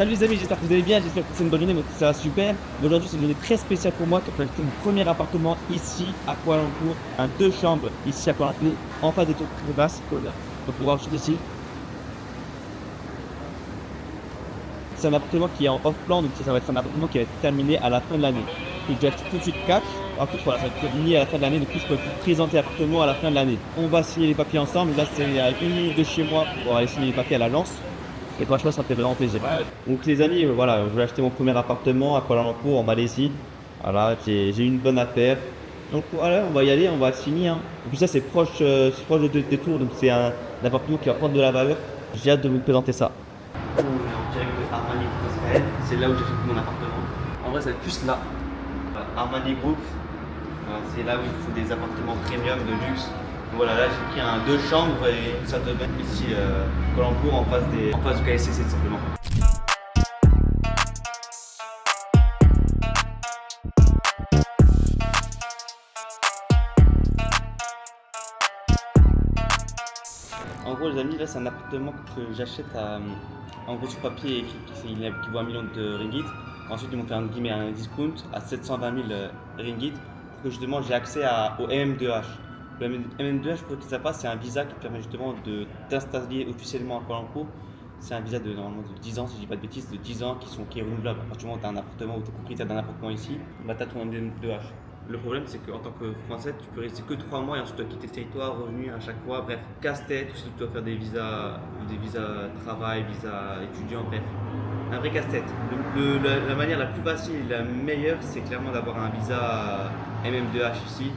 Salut les amis, j'espère que vous allez bien, j'espère que c'est une bonne journée, moi ça va super. Aujourd'hui c'est une journée très spéciale pour moi, car j'ai acheté mon premier appartement ici à Kuala Lumpur, un 2 chambres ici à Kuala Lumpur, en face des tours de basse. Voilà. Donc pour voir juste ici. C'est un appartement qui est en off-plan, donc ça va être un appartement qui va être terminé à la fin de l'année. Donc j'ai acheté tout de suite 4. En plus voilà, ça va être terminé à la fin de l'année, donc je peux présenter l'appartement à la fin de l'année. On va signer les papiers ensemble, là c'est à 1 minute de chez moi pour aller signer les papiers à l'agence. Et franchement, ça me fait vraiment plaisir. Donc les amis, voilà, je vais acheter mon premier appartement à Kuala Lumpur en Malaisie. Voilà, j'ai eu une bonne affaire. Donc voilà, on va y aller, on va signer. Hein. Et puis ça, c'est proche des tours, donc c'est un appartement qui va prendre de la valeur. J'ai hâte de vous présenter ça. On est en direct de Armani Group Israël. C'est là où j'achète mon appartement. En vrai, ça va être plus là. Armani Group, c'est là où il faut des appartements premium de luxe. Voilà, là j'ai pris un 2 chambres et une salle de bain ici Kuala Lumpur en face du KSCC tout simplement. En gros les amis, là c'est un appartement que j'achète en gros sur papier écrit qui vaut 1 million de ringgit. Ensuite ils m'ont fait un discount à 720 000 ringgit pour que justement j'ai accès au MM2H. Le MM2H, pour que ça passe, c'est un visa qui permet justement de t'installer officiellement à Kuala Lumpur. C'est un visa normalement de 10 ans, si je dis pas de bêtises, de 10 ans qui est renouvelable. À partir du moment où tu as un appartement ou tu es propriétaire d'un appartement ici, bah, tu as ton MM2H. Le problème, c'est qu'en tant que Français, tu peux rester que 3 mois et ensuite tu dois quitter le territoire, revenir à chaque fois. Bref, casse-tête, tu dois faire des visas travail, visas étudiants, bref. Un vrai casse-tête. La manière la plus facile et la meilleure, c'est clairement d'avoir un visa MM2H ici.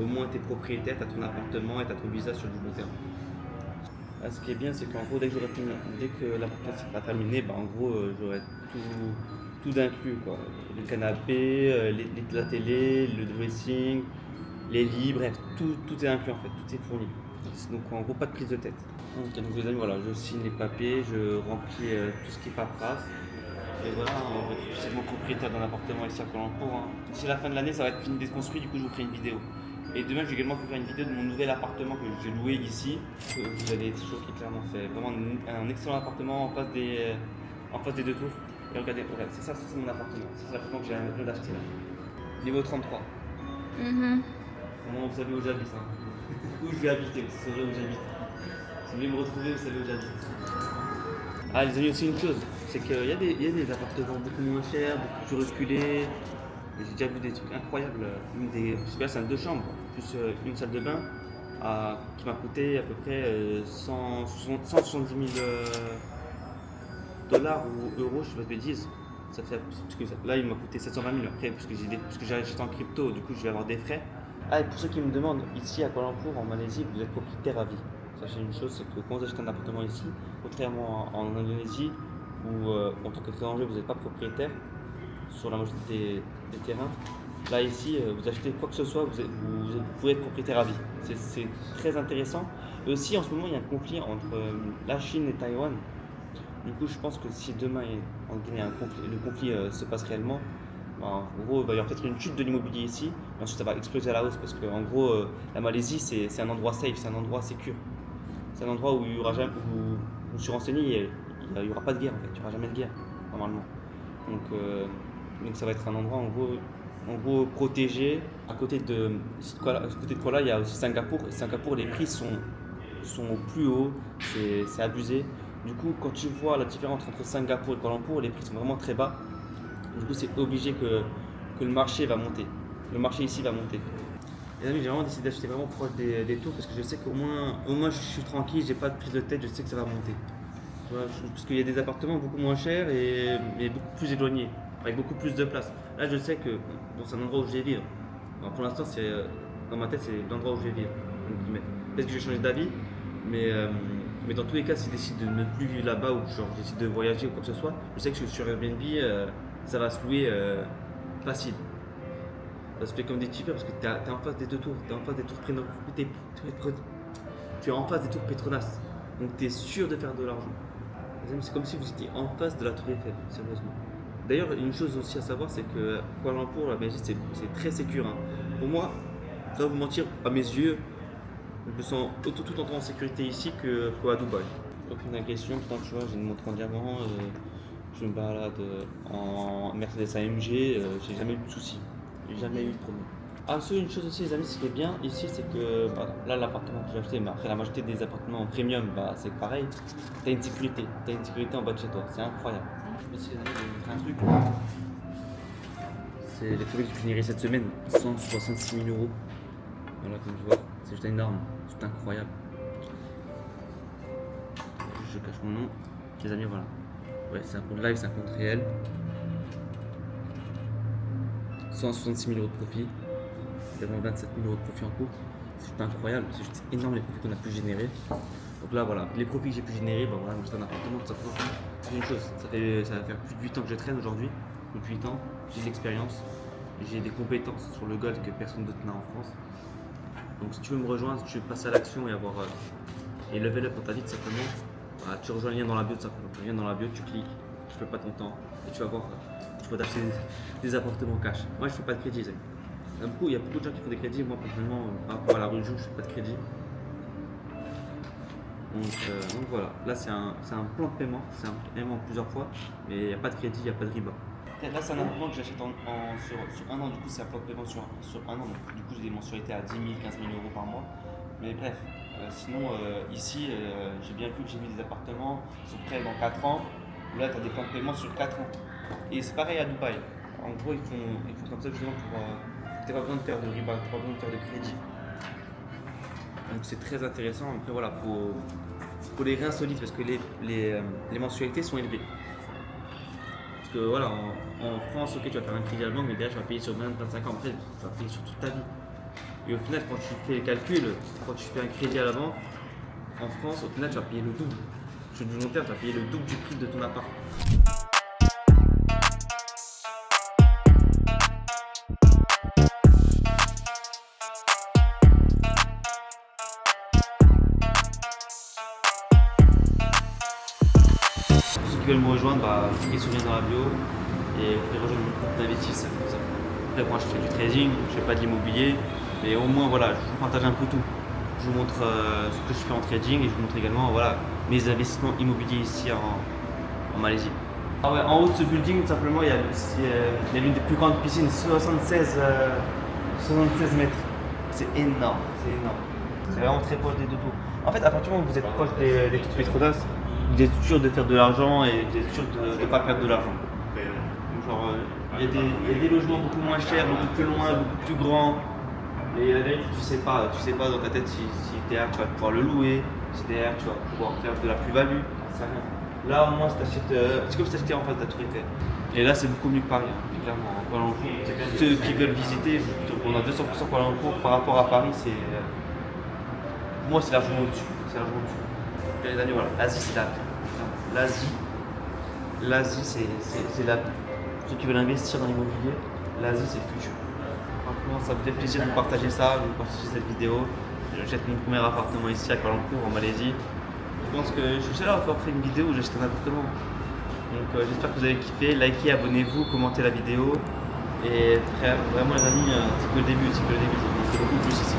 Au moins tu es propriétaire, tu as ton appartement et tu as ton visa sur du long terme. Là, ce qui est bien, c'est qu'en gros, dès que l'appartement sera terminé, bah, en gros, j'aurai tout d'inclus. Quoi. Le canapé, la télé, le dressing, les lits, bref, tout est inclus en fait, tout est fourni. Donc en gros, pas de prise de tête. Donc les amis, voilà, je signe les papiers, je remplis tout ce qui est paperasse. Et voilà, on va être officiellement propriétaire d'un appartement ici à Kuala Lumpur. Hein. D'ici la fin de l'année, ça va être fini d'être construit, du coup je vous ferai une vidéo. Et demain, je vais également vous faire une vidéo de mon nouvel appartement que j'ai loué ici. Vous allez être choqués, clairement. C'est vraiment un excellent appartement en face des 2 tours. Et regardez, c'est ça, c'est mon appartement. C'est l'appartement que j'ai besoin d'acheter là. Niveau 33. Comment vous savez où j'habite, hein. Où je vais habiter, vous saurez où j'habite. Si vous voulez me retrouver, vous savez où j'habite. Ah, les amis, aussi une chose, c'est qu'il y a des appartements beaucoup moins chers, beaucoup plus reculés. J'ai déjà vu des trucs incroyables. Celui-là, c'est un 2 chambres, plus une salle de bain, qui m'a coûté à peu près 170 000 dollars ou euros, je ne sais pas de bêtises. Ça fait, là, il m'a coûté 720 000 après, puisque j'ai acheté en crypto, du coup, je vais avoir des frais. Ah, et pour ceux qui me demandent, ici à Kuala Lumpur, en Malaisie, vous êtes propriétaire à vie. Sachez une chose, c'est que quand vous achetez un appartement ici, contrairement en Indonésie, où en tant qu'étranger, vous n'êtes pas propriétaire sur la majorité des terrains. Là ici, vous achetez quoi que ce soit, vous pouvez être propriétaire à vie. C'est très intéressant. Et aussi en ce moment, il y a un conflit entre la Chine et Taïwan. Du coup, je pense que si demain le conflit se passe réellement, en gros, il va y avoir peut-être une chute de l'immobilier ici, mais ensuite ça va exploser à la hausse parce que en gros, la Malaisie, c'est un endroit safe, c'est un endroit sécure. C'est un endroit où il y aura jamais, où je me suis renseigné, il n'y aura pas de guerre en fait, il n'y aura jamais de guerre normalement. Donc ça va être un endroit en gros protégé. À côté de Kuala, il y a aussi Singapour. Et Singapour, les prix sont au plus haut, c'est abusé. Du coup, quand tu vois la différence entre Singapour et Kuala Lumpur, les prix sont vraiment très bas. Du coup, c'est obligé que le marché va monter. Le marché ici va monter. Les amis, j'ai vraiment décidé d'acheter vraiment proche des tours parce que je sais qu'au moins je suis tranquille, j'ai pas de prise de tête, je sais que ça va monter. Parce qu'il y a des appartements beaucoup moins chers et beaucoup plus éloignés, avec beaucoup plus de place. Là, je sais que c'est un endroit où je vais vivre. Alors, pour l'instant, dans ma tête, c'est l'endroit où je vais vivre. Peut-être que je vais changer d'avis, mais dans tous les cas, si je décide de ne plus vivre là-bas ou genre je décide de voyager ou quoi que ce soit, je sais que sur Airbnb, ça va se louer facile. Ça se fait comme des cheapers parce que tu es en face des 2 tours, tu es en face des tours tu es en face des tours Petronas. Donc tu es sûr de faire de l'argent. C'est comme si vous étiez en face de la tour Eiffel, sérieusement. D'ailleurs, une chose aussi à savoir, c'est que Kuala Lumpur, la Malaisie, c'est très sécure. Hein. Pour moi, sans vous mentir, à mes yeux, je me sens tout autant en sécurité ici qu'à Dubaï. Aucune agression, putain, tu vois, j'ai une montre en diamant, Je me balade en Mercedes AMG, j'ai jamais eu de soucis. J'ai jamais eu de problème. Ah, une chose aussi, les amis, ce qui est bien ici, c'est que bah, là, l'appartement que j'ai acheté, mais après la majorité des appartements premium, bah, c'est pareil. T'as une sécurité, en bas de chez toi, c'est incroyable. Aussi, les amis, je vais vous montrer un truc. C'est les trucs que je finirai cette semaine, 166 000 euros. Voilà, comme tu vois, c'est juste énorme, c'est incroyable. Je cache mon nom. Les amis, voilà. Ouais, c'est un compte live, c'est un compte réel. 166 000 euros de profit. Il y a 27 000 euros de profit en cours. C'est juste incroyable, c'est juste énorme les profits qu'on a pu générer. Donc là, voilà, les profits que j'ai pu générer, bah voilà, j'ai un appartement, tout simplement. C'est une chose, ça va faire plus de 8 ans que je traîne aujourd'hui. Plus de 8 ans, j'ai de l'expérience, j'ai des compétences sur le golf que personne d'autre n'a en France. Donc si tu veux me rejoindre, si tu veux passer à l'action et avoir et level up dans ta vie, tout simplement, bah, tu rejoins le lien dans la bio, tout simplement. Le lien dans la bio, tu cliques, tu fais pas ton temps et tu vas voir, tu vas t'acheter des appartements cash. Moi, je fais pas de crédit, les amis. Il y a beaucoup de gens qui font des crédits. Moi, personnellement, par rapport à la rue, je fais pas de crédit. Donc voilà, là c'est un plan de paiement, c'est un paiement plusieurs fois, mais il n'y a pas de crédit, il n'y a pas de riba. Là c'est un appartement que j'achète sur un an, du coup c'est un plan de paiement sur un an, donc du coup j'ai des mensualités à 10 000, 15 000 euros par mois. Mais bref, sinon ici j'ai bien vu que j'ai vu des appartements qui sont prêts dans 4 ans, là tu as des plans de paiement sur 4 ans. Et c'est pareil à Dubaï, en gros ils font comme ça justement pour... tu n'as pas besoin de faire de riba, tu n'as pas besoin de faire de crédit. Donc c'est très intéressant. Après voilà, faut les reins solides parce que les mensualités sont élevées. Parce que voilà, en France, ok, tu vas faire un crédit à la banque, mais derrière tu vas payer sur 20-25 ans. Après, tu vas payer sur toute ta vie. Et au final, quand tu fais les calculs, quand tu fais un crédit à la banque, en France, au final, tu vas payer le double. Sur du long terme, tu vas payer le double du prix de ton appart. Ceux qui veulent me rejoindre, cliquez sur le lien dans la bio et vous pouvez rejoindre mon groupe d'investisseurs comme ça. Après, moi je fais du trading, je fais pas de l'immobilier, mais au moins voilà, je vous partage un peu tout. Je vous montre ce que je fais en trading et je vous montre également voilà, mes investissements immobiliers ici en Malaisie. Ah ouais, en haut de ce building, tout simplement, il y a l'une des plus grandes piscines, 76 mètres. C'est énorme, c'est énorme. C'est vraiment très proche des deux tours. En fait, à partir du moment où vous êtes proche des tours Petronas, vous êtes sûr de faire de l'argent et vous êtes sûr de ne pas perdre de l'argent. Genre, il y a des logements beaucoup moins chers, beaucoup plus loin, beaucoup plus grands. Et la vérité, tu sais pas dans ta tête si derrière tu vas pouvoir le louer, si derrière tu vas pouvoir faire de la plus-value. Là, au moins, c'est comme si tu achetais en face de la Tour Eiffel. Et là, c'est beaucoup mieux que Paris, hein, clairement. Kuala Lumpur, ceux qui veulent visiter, on a 200% Kuala Lumpur par rapport à Paris. Pour moi, c'est largement au-dessus. Les amis, voilà, l'Asie, c'est la vie. L'Asie, c'est la vie. Ceux qui veulent investir dans l'immobilier, l'Asie, c'est le futur. Franchement, ça me fait plaisir de vous partager ça, de vous partager cette vidéo. J'achète mon premier appartement ici à Kuala Lumpur, en Malaisie. Je pense que je suis là à faire une vidéo où j'achète un appartement. Donc j'espère que vous avez kiffé. Likez, abonnez-vous, commentez la vidéo. Et frère, vraiment les amis, c'est que le début, c'est beaucoup plus ici.